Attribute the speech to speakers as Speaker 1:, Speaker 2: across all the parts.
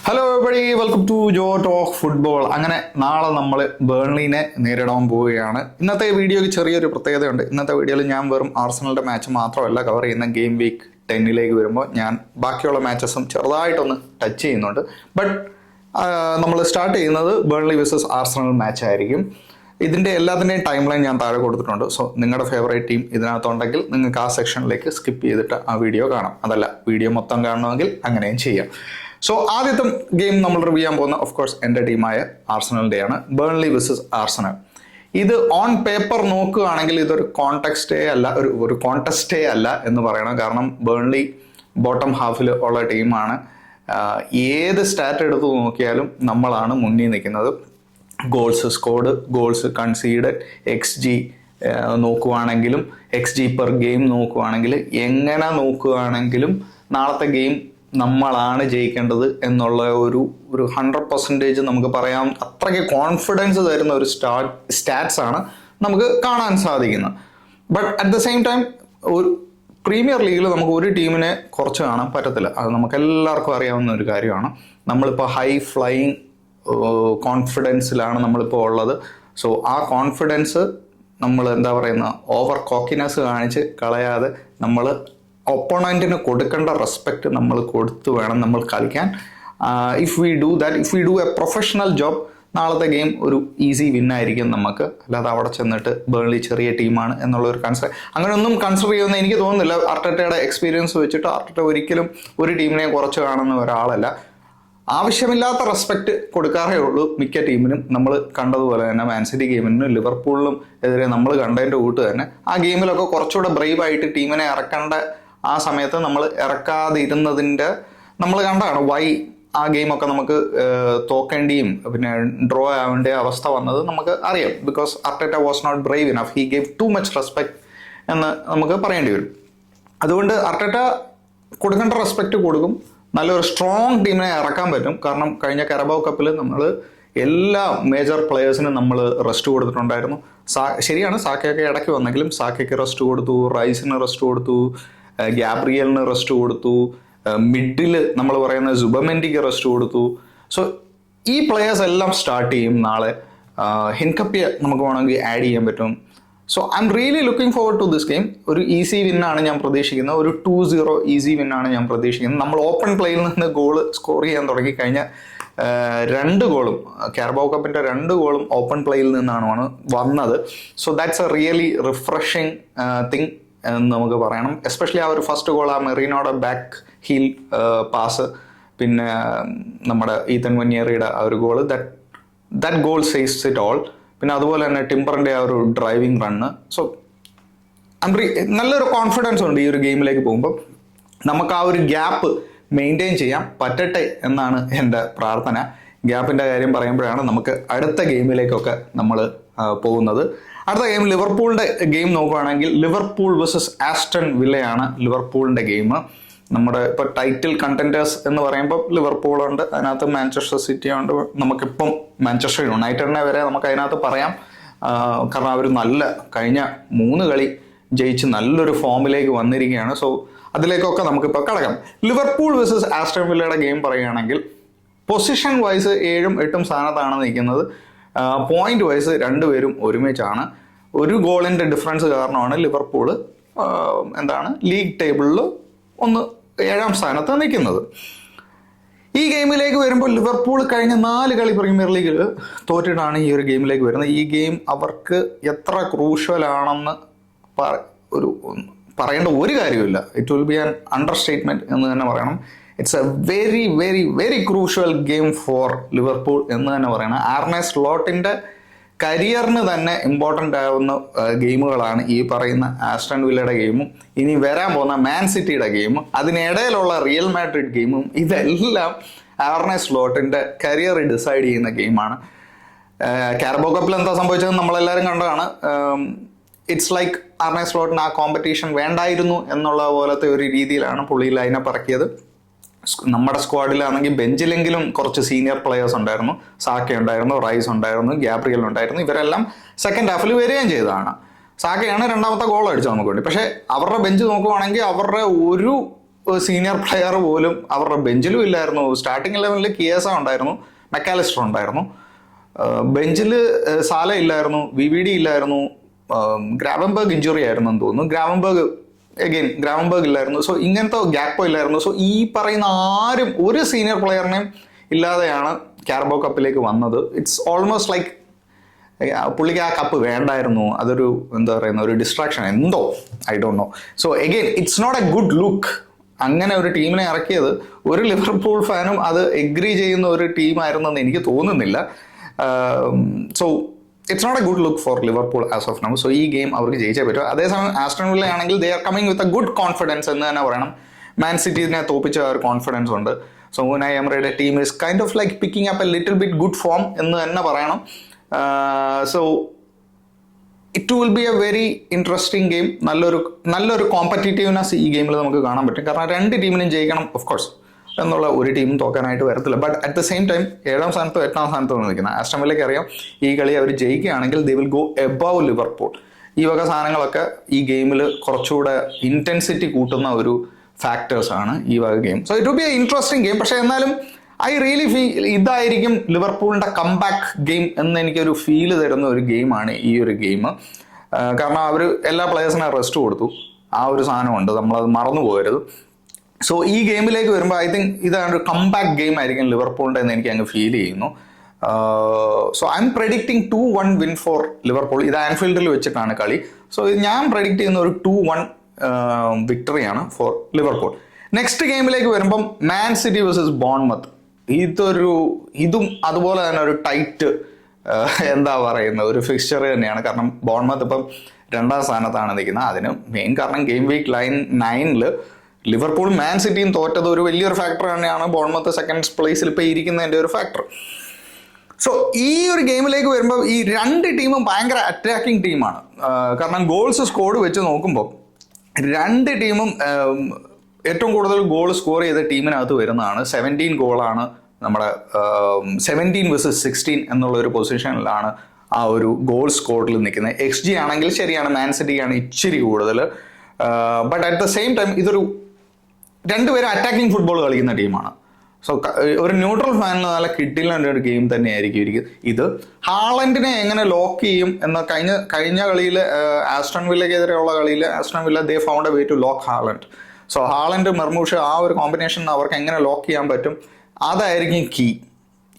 Speaker 1: Hello everybody, welcome to Jo talk football. അങ്ങനെ നാളെ നമ്മൾ ബേൺലിനെ നേരിടാൻ പോവുകയാണ്. ഇന്നത്തെ വീഡിയോയ്ക്ക് ചെറിയൊരു പ്രത്യേകതയുണ്ട്. ഇന്നത്തെ വീഡിയോയിൽ ഞാൻ വെറും ആർസണലിന്റെ മാച്ച് മാത്രമല്ല കവർ ചെയ്യുന്ന. ഗെയിം വീക്ക് 10 വരുമ്പോൾ ഞാൻ ബാക്കിയുള്ള മാച്ചസും ചെറുതായിട്ടൊന്ന് ടച്ച് ചെയ്യുന്നുണ്ട്. ബട്ട് നമ്മൾ സ്റ്റാർട്ട് ചെയ്യുന്നത് ബേൺലി വേഴ്സസ് ആർസണൽ മാച്ച് ആയിരിക്കും. ഇതിൻ്റെ എല്ലാത്തിൻ്റെയും ടൈം ലൈൻ ഞാൻ താഴെ കൊടുത്തിട്ടുണ്ട്. സോ നിങ്ങളുടെ ഫേവറേറ്റ് ടീം ഇതിനകത്തുണ്ടെങ്കിൽ നിങ്ങൾക്ക് ആ സെക്ഷനിലേക്ക് സ്കിപ്പ് ചെയ്തിട്ട് ആ വീഡിയോ കാണാം. അതല്ല, വീഡിയോ മൊത്തം കാണണമെങ്കിൽ അങ്ങനെയും ചെയ്യാം. സോ ആദ്യത്തെ ഗെയിം നമ്മൾ റിവ്യൂ ചെയ്യാൻ പോകുന്ന ഓഫ് കോഴ്സ് എൻ്റെ ടീമായ ആർസണലിൻ്റെയാണ്. Burnley versus Arsenal. ഇത് ഓൺ പേപ്പർ നോക്കുകയാണെങ്കിൽ ഇതൊരു കോൺടെക്സ്റ്റേ അല്ല, ഒരു കോൺടെസ്റ്റേ അല്ല എന്ന് പറയണം. കാരണം ബേൺലി ബോട്ടം ഹാഫിൽ ഉള്ള ടീമാണ്. ഏത് സ്റ്റാറ്റ് എടുത്ത് നോക്കിയാലും നമ്മളാണ് മുന്നിൽ നിൽക്കുന്നത്. Goals scored, goals conceded, XG നോക്കുവാണെങ്കിലും, XG പെർ ഗെയിം നോക്കുവാണെങ്കിൽ, എങ്ങനെ നോക്കുകയാണെങ്കിലും നാളത്തെ ഗെയിം നമ്മളാണ് ജയിക്കേണ്ടത് എന്നുള്ള ഒരു 100% നമുക്ക് പറയാം. അത്രയ്ക്ക് കോൺഫിഡൻസ് തരുന്ന ഒരു സ്റ്റാറ്റ്സ് ആണ് നമുക്ക് കാണാൻ സാധിക്കുന്നത്. But at the same time ഒരു പ്രീമിയർ ലീഗിൽ നമുക്ക് ഒരു ടീമിനെ കുറച്ച് കാണാൻ പറ്റത്തില്ല. അത് നമുക്ക് എല്ലാവർക്കും അറിയാവുന്ന ഒരു കാര്യമാണ്. നമ്മളിപ്പോൾ ഹൈ ഫ്ലൈയിങ് കോൺഫിഡൻസിലാണ് നമ്മളിപ്പോൾ ഉള്ളത്. സോ ആ കോൺഫിഡൻസ് നമ്മൾ എന്താ പറയുന്ന ഓവർ കോക്കിനെസ് കാണിച്ച് കളയാതെ നമ്മൾ ഒപ്പോണൻറ്റിന് കൊടുക്കേണ്ട റെസ്പെക്റ്റ് നമ്മൾ കൊടുത്തു വേണം നമ്മൾ കളിക്കാൻ. If we do A professional job, നാളത്തെ ഗെയിം ഒരു ഈസി വിന്നായിരിക്കും നമുക്ക്. അല്ലാതെ അവിടെ ചെന്നിട്ട് ബേൺലി ചെറിയ ടീമാണ് എന്നുള്ള ഒരു അങ്ങനെയൊന്നും കൺസിഡർ ചെയ്യുമെന്ന് എനിക്ക് തോന്നുന്നില്ല. അർട്ടറ്റയുടെ എക്സ്പീരിയൻസ് വെച്ചിട്ട് അർട്ടറ്റ ഒരിക്കലും ഒരു ടീമിനെ കുറച്ച് കാണുന്ന ഒരാളല്ല. ആവശ്യമില്ലാത്ത റെസ്പെക്റ്റ് കൊടുക്കാറേ ഉള്ളൂ മിക്ക ടീമിനും. നമ്മൾ കണ്ടതുപോലെ തന്നെ മാൻസിറ്റി ഗെയിമിനും ലിവർപൂളിനും എതിരെ നമ്മൾ കണ്ടതിൻ്റെ കൂട്ട് തന്നെ ആ ഗെയിമിലൊക്കെ കുറച്ചുകൂടെ ബ്രേവായിട്ട് ടീമിനെ ഇറക്കേണ്ട ആ സമയത്ത് നമ്മൾ ഇറക്കാതിരുന്നതിൻ്റെ നമ്മൾ കണ്ടാണ് വൈ ആ ഗെയിമൊക്കെ നമുക്ക് തോക്കേണ്ടിയും പിന്നെ ഡ്രോ ആവേണ്ട അവസ്ഥ വന്നത് നമുക്ക് അറിയാം. Because Arteta was not brave enough, he gave too much respect എന്ന് നമുക്ക് പറയേണ്ടി വരും. അതുകൊണ്ട് അർട്ടറ്റ കൊടുക്കേണ്ട റെസ്പെക്റ്റ് കൊടുക്കും. നല്ലൊരു സ്ട്രോങ് ടീമിനെ ഇറക്കാൻ പറ്റും. കാരണം കഴിഞ്ഞ കരബാവ് കപ്പിൽ നമ്മൾ എല്ലാ മേജർ പ്ലെയേഴ്സിനും നമ്മൾ റെസ്റ്റ് കൊടുത്തിട്ടുണ്ടായിരുന്നു. ശരിയാണ്, സാക്കയൊക്കെ ഇടയ്ക്ക് വന്നെങ്കിലും സാക്കയ്ക്ക് റെസ്റ്റ് കൊടുത്തു, റൈസിന് റെസ്റ്റ് കൊടുത്തു, ഗ്യാബ്രിയലിന് റെസ്റ്റ് കൊടുത്തു, മിഡിൽ നമ്മൾ പറയുന്ന സുബമെൻഡിക്ക് റെസ്റ്റ് കൊടുത്തു. സോ ഈ പ്ലെയേഴ്സ് എല്ലാം സ്റ്റാർട്ട് ചെയ്യും നാളെ. ഹിൻകപ്പിയെ നമുക്ക് വേണമെങ്കിൽ ആഡ് ചെയ്യാൻ പറ്റും. So I'm really looking forward to this game. ഒരു ഈസി വിന്നാണ് ഞാൻ പ്രതീക്ഷിക്കുന്നത്. ഒരു 2-0 ഈസി വിന്നാണ് ഞാൻ പ്രതീക്ഷിക്കുന്നത്. നമ്മൾ ഓപ്പൺ പ്ലേയിൽ നിന്ന് ഗോൾ സ്കോർ ചെയ്യാൻ തുടങ്ങി. കഴിഞ്ഞ 2 ഗോളും കാരബാവ് കപ്പിൻ്റെ 2 ഗോളും ഓപ്പൺ പ്ലേയിൽ നിന്നാണ് വന്നത്. So that's A really refreshing thing എന്ന് നമുക്ക് പറയണം. എസ്പെഷ്യലി ആ ഒരു ഫസ്റ്റ് ഗോൾ, ആ മെറീനോയുടെ ബാക്ക് ഹീൽ പാസ്, പിന്നെ നമ്മുടെ ഈതൻ വന്യേറിയുടെ ആ ഒരു goal, that goal says it all. പിന്നെ അതുപോലെ തന്നെ ടിംബറിൻ്റെ ആ ഒരു ഡ്രൈവിംഗ് റണ്ണ്. സോ നല്ലൊരു കോൺഫിഡൻസ് ഉണ്ട് ഈ ഒരു ഗെയിമിലേക്ക് പോകുമ്പോൾ. നമുക്ക് ആ ഒരു ഗ്യാപ്പ് മെയിൻറ്റെയിൻ ചെയ്യാൻ പറ്റട്ടെ എന്നാണ് എൻ്റെ പ്രാർത്ഥന. ഗ്യാപ്പിൻ്റെ കാര്യം പറയുമ്പോഴാണ് നമുക്ക് അടുത്ത ഗെയിമിലേക്കൊക്കെ നമ്മൾ പോകുന്നത്. അടുത്ത ഗെയിം ലിവർപൂളിൻ്റെ ഗെയിം നോക്കുകയാണെങ്കിൽ ലിവർപൂൾ വേഴ്സസ് ആസ്റ്റൺ വില്ലയാണ് ലിവർപൂളിൻ്റെ ഗെയിം. നമ്മുടെ ഇപ്പോൾ ടൈറ്റിൽ കണ്ടൻറ്റേഴ്സ് എന്ന് പറയുമ്പോൾ ലിവർപൂളുണ്ട്, അതിനകത്ത് മാഞ്ചസ്റ്റർ സിറ്റി ഉണ്ട്, നമുക്കിപ്പം മാഞ്ചസ്റ്റർ യുണൈറ്റഡിനെ വരെ നമുക്ക് അതിനകത്ത് പറയാം. കാരണം അവർ കഴിഞ്ഞ 3 കളി ജയിച്ച് നല്ലൊരു ഫോമിലേക്ക് വന്നിരിക്കുകയാണ്. സോ അതിലേക്കൊക്കെ നമുക്കിപ്പോൾ കടക്കാം. ലിവർപൂൾ വേഴ്സസ് ആസ്റ്റൺ വില്ലയുടെ ഗെയിം പറയുകയാണെങ്കിൽ പൊസിഷൻ വൈസ് 7ഉം 8ഉം സ്ഥാനത്താണ് നിൽക്കുന്നത്. പോയിന്റ് വൈസ് 2 പേരും ഒരുമിച്ചാണ്. ഒരു ഗോളിൻ്റെ ഡിഫറൻസ് കാരണമാണ് ലിവർപൂള് ലീഗ് ടേബിളിൽ 7ാം സ്ഥാനത്ത് നിൽക്കുന്നത്. ഈ ഗെയിമിലേക്ക് വരുമ്പോൾ ലിവർപൂൾ കഴിഞ്ഞ 4 കളി പ്രീമിയർ ലീഗിൽ തോറ്റിട്ടാണ് ഈ ഒരു ഗെയിമിലേക്ക് വരുന്നത്. ഈ ഗെയിം അവർക്ക് എത്ര ക്രൂഷ്യൽ ആണെന്ന് പറയേണ്ട ഒരു കാര്യമില്ല. ഇറ്റ് വിൽ ബി ആൻ അണ്ടർസ്റ്റേറ്റ്മെന്റ് എന്ന് തന്നെ പറയണം. It's A very very very crucial game four Liverpool എന്ന് തന്നെ പറയണം. ആർനെ സ്ലോട്ടിൻ്റെ കരിയറിന് തന്നെ ഇമ്പോർട്ടൻ്റ് ആവുന്ന ഗെയിമുകളാണ് ഈ പറയുന്ന ആസ്റ്റൺ വില്ലയുടെ ഗെയിമും ഇനി വരാൻ പോകുന്ന മാൻ സിറ്റിയുടെ ഗെയിമും അതിനിടയിലുള്ള റിയൽ മാഡ്രിഡ് ഗെയിമും. ഇതെല്ലാം ആർനെ സ്ലോട്ടിൻ്റെ കരിയർ ഡിസൈഡ് ചെയ്യുന്ന ഗെയിമാണ്. കാരബാവ് കപ്പിൽ എന്താ സംഭവിച്ചതെന്ന് നമ്മളെല്ലാവരും കണ്ടതാണ്. ഇറ്റ്സ് ലൈക്ക് ആർനെ സ്ലോട്ടിന് ആ കോമ്പറ്റീഷൻ വേണ്ടായിരുന്നു എന്നുള്ള പോലത്തെ ഒരു രീതിയിലാണ് പുള്ളി ലൈനപ്പ് ഇറക്കിയത്. നമ്മുടെ സ്ക്വാഡിലാണെങ്കിൽ ബെഞ്ചിലെങ്കിലും കുറച്ച് സീനിയർ പ്ലെയേഴ്സ് ഉണ്ടായിരുന്നു. സാക്ക ഉണ്ടായിരുന്നു, റൈസ് ഉണ്ടായിരുന്നു, ഗ്യാബ്രിയൽ ഉണ്ടായിരുന്നു. ഇവരെല്ലാം സെക്കൻഡ് ഹാഫിൽ വരികയും ചെയ്തതാണ്. സാക്കയാണ് 2ാമത്തെ ഗോൾ അടിച്ചത് നമുക്ക് വേണ്ടി. പക്ഷേ അവരുടെ ബെഞ്ച് നോക്കുവാണെങ്കിൽ അവരുടെ ഒരു സീനിയർ പ്ലെയർ പോലും അവരുടെ ബെഞ്ചിലും ഇല്ലായിരുന്നു. സ്റ്റാർട്ടിംഗ് ലെവലിൽ കിയേസ ഉണ്ടായിരുന്നു, മെക്കാലിസ്റ്റർ ഉണ്ടായിരുന്നു, ബെഞ്ചിൽ സാല ഇല്ലായിരുന്നു, VVD ഇല്ലായിരുന്നു, ഗ്രാവൻബർഗ് ഇഞ്ചുറി ആയിരുന്നു എന്ന് തോന്നുന്നു, ഗ്രാവൻബർഗ് ഇല്ലായിരുന്നു. സോ ഇങ്ങനത്തെ ഗ്യാപ്പോ ഇല്ലായിരുന്നു. സോ ഈ പറയുന്ന ആരും ഒരു സീനിയർ പ്ലെയറിനെയും ഇല്ലാതെയാണ് കാരബോ കപ്പിലേക്ക് വന്നത്. ഇറ്റ്സ് ഓൾമോസ്റ്റ് ലൈക്ക് പുള്ളിക്ക് ആ കപ്പ് വേണ്ടായിരുന്നു, അതൊരു എന്താ പറയുന്ന ഒരു ഡിസ്ട്രാക്ഷൻ എന്തോ, I don't know. So again it's not a good look. അങ്ങനെ ഒരു ടീമിനെ ഇറക്കിയത് ഒരു ലിവർപൂൾ ഫാനും അത് എഗ്രി ചെയ്യുന്ന ഒരു ടീമായിരുന്നെന്ന് എനിക്ക് തോന്നുന്നില്ല. So it's not a good look for Liverpool as of now. So ഈ ഗെയിം അവർക്ക് ജയിച്ചേ പറ്റും. അതേസമയം ആസ്റ്റൺ വില്ല ആണെങ്കിൽ they are coming with a good confidence എന്ന് തന്നെ പറയണം. മാൻ സിറ്റിനെ തോപ്പിച്ച ഒരു കോൺഫിഡൻസ് ഉണ്ട്. സോ ഉനായ് എമറയുടെ team is kind of like picking up a little bit good form എന്ന് തന്നെ പറയണം. So it will be a very interesting game. നല്ലൊരു കോമ്പറ്റീറ്റീവ്നെസ് ഈ ഗെയിമിൽ നമുക്ക് കാണാൻ പറ്റും. കാരണം രണ്ട് ടീമിനും ജയിക്കണം ഓഫ് കോഴ്സ് എന്നുള്ള ഒരു ടീമും തോക്കാനായിട്ട് വരത്തില്ല. But at the same time 7ാം സ്ഥാനത്തോ 8ാം സ്ഥാനത്തോ നിൽക്കുന്നത് ആസ്റ്റൺ വില്ലയ്ക്ക് അറിയാം ഈ കളി അവർ ജയിക്കുകയാണെങ്കിൽ they will go above Liverpool. ഈ വക സാധനങ്ങളൊക്കെ ഈ ഗെയിമിൽ കുറച്ചുകൂടെ ഇൻറ്റൻസിറ്റി കൂട്ടുന്ന ഒരു ഫാക്ടേഴ്സ് ആണ് ഈ വക game. So it will be A interesting game. പക്ഷേ എന്നാലും ഐ റിയലി ഫീൽ ഇതായിരിക്കും ലിവർപൂളിൻ്റെ കംബാക്ക് ഗെയിം എന്ന് എനിക്കൊരു ഫീല് തരുന്ന ഒരു ഗെയിമാണ് ഈ ഒരു ഗെയിം. കാരണം അവർ എല്ലാ പ്ലെയേഴ്സിനെ റെസ്റ്റ് കൊടുത്തു, ആ ഒരു സാധനമുണ്ട്, നമ്മളത് മറന്നു പോകരുത്. സോ ഈ ഗെയിമിലേക്ക് വരുമ്പോൾ ഐ തിങ്ക് ഇതാണ് ഒരു കംബാക്ക് ഗെയിം ആയിരിക്കും ലിവർപൂളിൻ്റെ എന്ന് എനിക്ക് അങ്ങ് ഫീൽ ചെയ്യുന്നു. So I M predicting 2-1 win four Liverpool. ഇത് ആൻഫീൽഡിൽ വെച്ചിട്ടാണ് കളി. സോ ഞാൻ പ്രെഡിക്റ്റ് ചെയ്യുന്ന ഒരു 2-1 വിക്ടറിയാണ് ഫോർ ലിവർപൂൾ. നെക്സ്റ്റ് ഗെയിമിലേക്ക് വരുമ്പം മാൻ സിറ്റി വേഴ്സസ് ബോൺമത്ത്. ഇതും അതുപോലെ തന്നെ ഒരു ടൈറ്റ് എന്താ പറയുന്നത് ഒരു ഫിക്സ്ചർ തന്നെയാണ്. കാരണം ബോൺമത്ത് ഇപ്പം 2ാം സ്ഥാനത്താണ് നിൽക്കുന്നത്. അതിന് മെയിൻ കാരണം ഗെയിം വീക്ക് 9 ലിവർപൂൾ മാൻ സിറ്റിയും തോറ്റത് ഒരു വലിയൊരു ഫാക്ടർ തന്നെയാണ്. ബോൺമത്ത് 2nd പ്ലേസിൽ ഇപ്പോൾ ഇരിക്കുന്നതിൻ്റെ ഒരു ഫാക്ടർ. സോ ഈ ഒരു ഗെയിമിലേക്ക് വരുമ്പോൾ ഈ രണ്ട് ടീമും ഭയങ്കര അറ്റാക്കിംഗ് ടീമാണ്. കാരണം ഗോൾസ് സ്കോഡ് വെച്ച് നോക്കുമ്പോൾ രണ്ട് ടീമും ഏറ്റവും കൂടുതൽ ഗോൾ സ്കോർ ചെയ്ത ടീമിനകത്ത് വരുന്നതാണ്. 17 ഗോളാണ് നമ്മുടെ 17 vs 16 എന്നുള്ള ഒരു പൊസിഷനിലാണ് ആ ഒരു ഗോൾ സ്കോറിൽ നിൽക്കുന്നത്. XG ആണെങ്കിൽ ശരിയാണ് മാൻ സിറ്റിക്കാണ് ഇച്ചിരി കൂടുതൽ. But at the same time ഇതൊരു രണ്ടുപേരും അറ്റാക്കിംഗ് ഫുട്ബോൾ കളിക്കുന്ന ടീമാണ്. സോ ഒരു ന്യൂട്രൽ ഫാനിന് നല്ല കിട്ടില്ല ഒരു ഗെയിം തന്നെയായിരിക്കും ഇത്. ഹാളൻഡിനെ എങ്ങനെ ലോക്ക് ചെയ്യും എന്ന കഴിഞ്ഞ കളിയിൽ ആസ്റ്റൺ വില്ലയ്ക്കെതിരെയുള്ള കളിയിൽ Aston Villa they found a way to lock Haaland. So Haaland Marmoush ആ ഒരു കോമ്പിനേഷൻ അവർക്ക് എങ്ങനെ ലോക്ക് ചെയ്യാൻ പറ്റും, അതായിരിക്കും കീ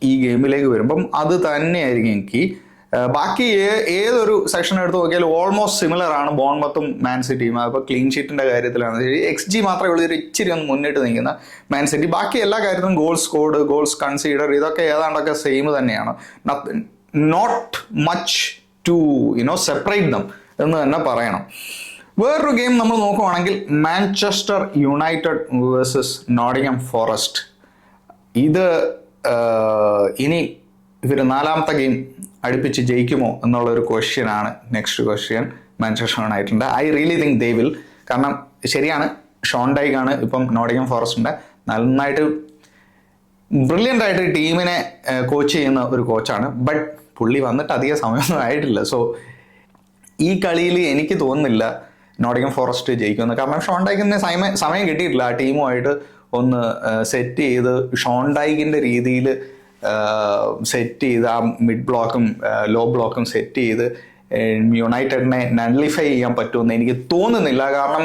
Speaker 1: ഈ ഗെയിമിലേക്ക് വരുമ്പം. അത് തന്നെയായിരിക്കും കീ. ബാക്കി ഏതൊരു സെക്ഷൻ എടുത്ത് നോക്കിയാൽ ഓൾമോസ്റ്റ് സിമിലർ ആണ് ബോൺമത്തും മാൻ സിറ്റിയും. അപ്പോൾ ക്ലീൻ ഷീറ്റിൻ്റെ കാര്യത്തിലാണ് ശരി, XG മാത്രമേ ഉള്ളൂ ഇച്ചിരി ഒന്ന് മുന്നിട്ട് നിൽക്കുന്ന മാൻ സിറ്റി. ബാക്കി എല്ലാ കാര്യത്തിലും ഗോൾ സ്കോർഡ്, ഗോൾസ് കൺസീഡർ, ഇതൊക്കെ ഏതാണ്ടൊക്കെ സെയിം തന്നെയാണ്. Not much to separate them എന്ന് തന്നെ പറയണം. വേറൊരു ഗെയിം നമ്മൾ നോക്കുവാണെങ്കിൽ Manchester United versus Nottingham Forest. ഇത് ഇനി ഇവർ 4ാമത്തെ ഗെയിം അടുപ്പിച്ച് ജയിക്കുമോ എന്നുള്ളൊരു ക്വസ്റ്റ്യനാണ് നെക്സ്റ്റ് ക്വസ്റ്റ്യൻ മാഞ്ചസ്റ്റർ യുണൈറ്റഡിൻ്റെ. I really think they will. കാരണം ശരിയാണ് ഷോൺ ഡൈക്കാണ് ഇപ്പം നോട്ടിംഗ്ഹാം ഫോറസ്റ്റിൻ്റെ നന്നായിട്ട് ബ്രില്യൻ്റ് ആയിട്ട് ടീമിനെ കോച്ച് ചെയ്യുന്ന ഒരു കോച്ചാണ്. ബട്ട് പുള്ളി വന്നിട്ട് അധികം സമയമൊന്നും ആയിട്ടില്ല. സോ ഈ കളിയിൽ എനിക്ക് തോന്നുന്നില്ല നോട്ടിംഗ്ഹാം ഫോറസ്റ്റ് ജയിക്കുമെന്ന്. കാരണം ഷോൺ ഡൈക്കിന് സമയം കിട്ടിയിട്ടില്ല ആ ടീമുമായിട്ട് ഒന്ന് സെറ്റ് ചെയ്ത് ഷോൺ ഡൈക്കിൻ്റെ രീതിയിൽ സെറ്റ് ചെയ്ത് ആ മിഡ് ബ്ലോക്കും ലോ ബ്ലോക്കും സെറ്റ് ചെയ്ത് യുണൈറ്റഡിനെ നള്ളിഫൈ ചെയ്യാൻ പറ്റുമെന്ന് എനിക്ക് തോന്നുന്നില്ല. കാരണം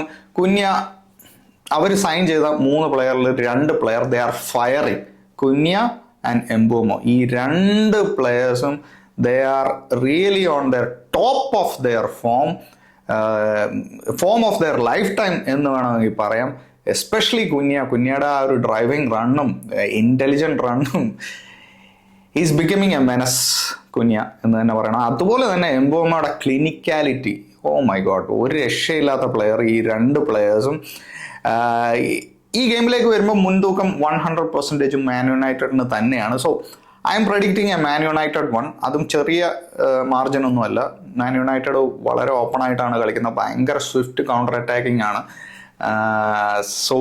Speaker 1: അവർ സൈൻ ചെയ്ത 3 പ്ലെയറിൽ 2 player they are firing. Cunha and Mbeumo, ഈ 2 പ്ലെയേഴ്സും they are really on their top of their form of their life time എന്ന് വേണമെങ്കിൽ പറയാം. എസ്പെഷ്യലി കുന്യയുടെ ആ ഒരു ഡ്രൈവിംഗ് റണ്ണും ഇൻ്റലിജൻറ്റ് റണ്ണും is becoming a menace Cunha എന്ന് തന്നെ പറയണം. അതുപോലെ തന്നെ എംബോമയുടെ ക്ലിനിക്കാലിറ്റി, ഓ മൈ ഗോഡ്, ഒരു രക്ഷയില്ലാത്ത പ്ലെയർ ഈ 2 പ്ലെയേഴ്സും. ഈ ഗെയിമിലേക്ക് വരുമ്പോൾ മുൻതൂക്കം 100% മാൻ യുണൈറ്റഡിന് തന്നെയാണ്. So I M predicting a Man United 1. അതും ചെറിയ മാർജിനൊന്നുമല്ല. മാൻ യുണൈറ്റഡ് വളരെ ഓപ്പൺ ആയിട്ടാണ് കളിക്കുന്നത്, ഭയങ്കര സ്വിഫ്റ്റ് കൗണ്ടർ അറ്റാക്കിംഗ് ആണ്. So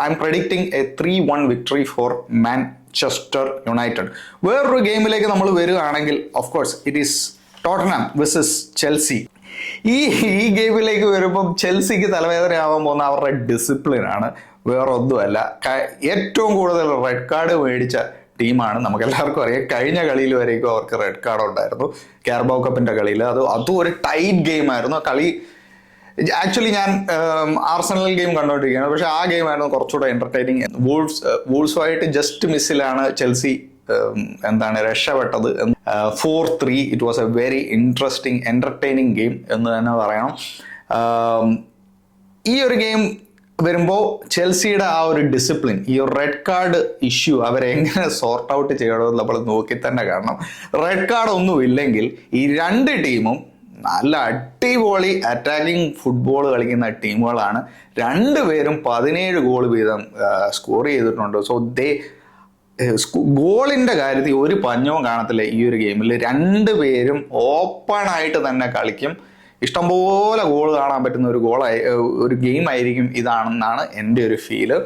Speaker 1: I M predicting A 3-1 victory four Manchester United. വേറൊരു ഗെയിമിലേക്ക് നമ്മൾ വരികയാണെങ്കിൽ of course it is Tottenham versus Chelsea. ഈ ഗെയിമിലേക്ക് വരുമ്പം ചെൽസിക്ക് തലവേദനയാവാൻ പോകുന്ന അവരുടെ ഡിസിപ്ലിനാണ്. വേറെ ഒന്നുമല്ല, ഏറ്റവും കൂടുതൽ റെഡ് കാർഡ് മേടിച്ച ടീമാണ്. നമുക്ക് എല്ലാവർക്കും അറിയാം, കഴിഞ്ഞ കളിയിൽ വരേക്കും അവർക്ക് റെഡ് കാർഡ് ഉണ്ടായിരുന്നു കാരബാओ കപ്പിന്റെ കളിയിൽ. അതും ഒരു ടൈറ്റ് ഗെയിം ആയിരുന്നു. കളി ആക്ച്വലി ഞാൻ ആർസണൽ ഗെയിം കണ്ടുകൊണ്ടിരിക്കുകയാണ്, പക്ഷെ ആ ഗെയിം ആയിരുന്നു കുറച്ചുകൂടെ എന്റർടൈനിങ്. വൂൾസുമായിട്ട് ജസ്റ്റ് മിസ്സിലാണ് ചെൽസി രക്ഷപ്പെട്ടത്. 4-3. It was A very interesting entertaining game എന്ന് തന്നെ പറയണം. ഈ ഒരു ഗെയിം വരുമ്പോൾ ചെൽസിയുടെ ആ ഒരു ഡിസിപ്ലിൻ, ഈ ഒരു റെഡ് കാർഡ് ഇഷ്യൂ അവരെങ്ങനെ സോർട്ട് ഔട്ട് ചെയ്യണമെന്ന് നമ്മൾ നോക്കി തന്നെ കാണണം. റെഡ് കാർഡ് ഒന്നും ഇല്ലെങ്കിൽ ഈ രണ്ട് ടീമും നല്ല അടിപൊളി അറ്റാക്കിംഗ് ഫുട്ബോൾ കളിക്കുന്ന ടീമുകളാണ്. രണ്ടുപേരും 17 ഗോൾ വീതം സ്കോർ ചെയ്തിട്ടുണ്ട്. സോ ഗോളിന്റെ കാര്യത്തിൽ ഒരു പഞ്ഞവും കാണത്തില്ല ഈ ഒരു ഗെയിമിൽ. രണ്ടുപേരും ഓപ്പൺ ആയിട്ട് തന്നെ കളിക്കും. ഇഷ്ടംപോലെ ഗോൾ കാണാൻ പറ്റുന്ന ഒരു ഗെയിം ആയിരിക്കും ഇതാണെന്നാണ് എൻ്റെ ഒരു ഫീല്.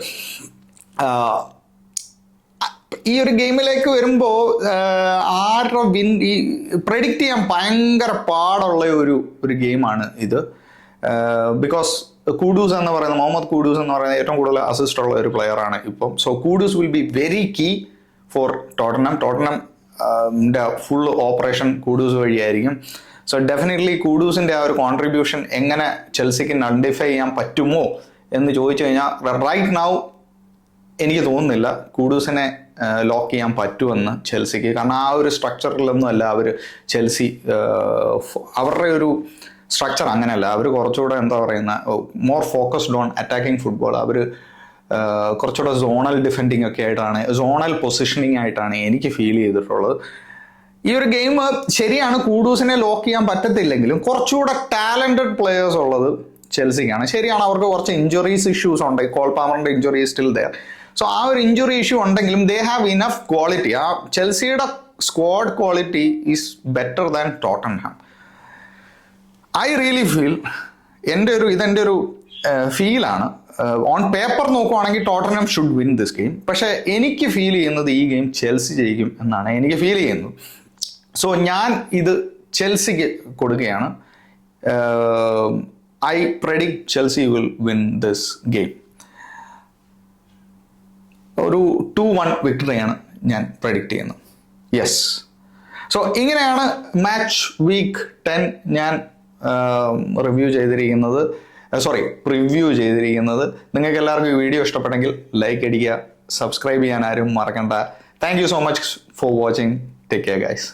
Speaker 1: ഈ ഒരു ഗെയിമിലേക്ക് വരുമ്പോൾ ആരുടെ ഈ പ്രെഡിക്റ്റ് ചെയ്യാൻ ഭയങ്കര പാടുള്ള ഒരു ഗെയിമാണ് ഇത്. ബിക്കോസ് കുഡൂസ് എന്ന് പറയുന്ന മുഹമ്മദ് കുഡൂസ് എന്ന് പറയുന്ന ഏറ്റവും കൂടുതൽ അസിസ്റ്റ് ഉള്ള ഒരു പ്ലെയർ ആണ് ഇപ്പം. So Kudus will be very key for Tottenham full operation Kudus വഴിയായിരിക്കും. സോ ഡെഫിനറ്റ്ലി കുഡൂസിന്റെ ആ ഒരു കോൺട്രിബ്യൂഷൻ എങ്ങനെ ചെൽസിക്ക് നൾട്ടിഫൈ ചെയ്യാൻ പറ്റുമോ എന്ന് ചോദിച്ചു കഴിഞ്ഞാൽ റൈറ്റ് നൗ എനിക്ക് തോന്നുന്നില്ല കുഡൂസിനെ ലോക്ക് ചെയ്യാൻ പറ്റുമെന്ന് ചെൽസിക്ക്. കാരണം ആ ഒരു സ്ട്രക്ചറിലൊന്നും അല്ല ചെൽസി, അവരുടെ ഒരു സ്ട്രക്ചർ അങ്ങനെയല്ല. അവർ കുറച്ചുകൂടെ more focused on attacking football. അവർ കുറച്ചുകൂടെ സോണൽ ഡിഫെൻഡിങ് ഒക്കെ ആയിട്ടാണ്, സോണൽ പൊസിഷനിങ് ആയിട്ടാണ് എനിക്ക് ഫീൽ ചെയ്തിട്ടുള്ളത്. ഈ ഒരു ഗെയിം ശരിയാണ്, കുഡൂസിനെ ലോക്ക് ചെയ്യാൻ പറ്റത്തില്ലെങ്കിലും കുറച്ചുകൂടെ ടാലന്റഡ് പ്ലെയേഴ്സ് ഉള്ളത് ചെൽസിക്കാണ്. ശരിയാണ്, അവർക്ക് കുറച്ച് ഇഞ്ചുറീസ് ഇഷ്യൂസ് ഉണ്ട്. കോൾ പാമറിന്റെ ഇഞ്ചുറി സ്റ്റിൽ ദെയർ. സോ ആ ഒരു ഇഞ്ചുറി ഇഷ്യൂ ഉണ്ടെങ്കിലും ദേ ഹാവ് ഇനഫ് ക്വാളിറ്റി. ആ ചെൽസിയുടെ squad quality is better than Tottenham. I really feel, ഇതെൻ്റെ ഒരു ഫീലാണ്. ഓൺ പേപ്പർ നോക്കുവാണെങ്കിൽ Tottenham should win this game. പക്ഷെ എനിക്ക് ഫീൽ ചെയ്യുന്നത് ഈ ഗെയിം ചെൽസി ജയിക്കും എന്നാണ് എനിക്ക് ഫീൽ ചെയ്യുന്നത്. സോ ഞാൻ ഇത് ചെൽസിക്ക് കൊടുക്കുകയാണ്. I predict Chelsea will win this game. ഒരു 2-1 വിക്ടറിയാണ് ഞാൻ പ്രെഡിക്റ്റ് ചെയ്യുന്നത്. യെസ്. സോ ഇങ്ങനെയാണ് മാച്ച് വീക്ക് 10 ഞാൻ പ്രിവ്യൂ ചെയ്തിരിക്കുന്നത്. നിങ്ങൾക്ക് എല്ലാവർക്കും ഈ വീഡിയോ ഇഷ്ടപ്പെട്ടെങ്കിൽ ലൈക്ക് അടിക്കുക, സബ്സ്ക്രൈബ് ചെയ്യാൻ ആരും മറക്കണ്ട. Thank you so much for watching. Take care guys.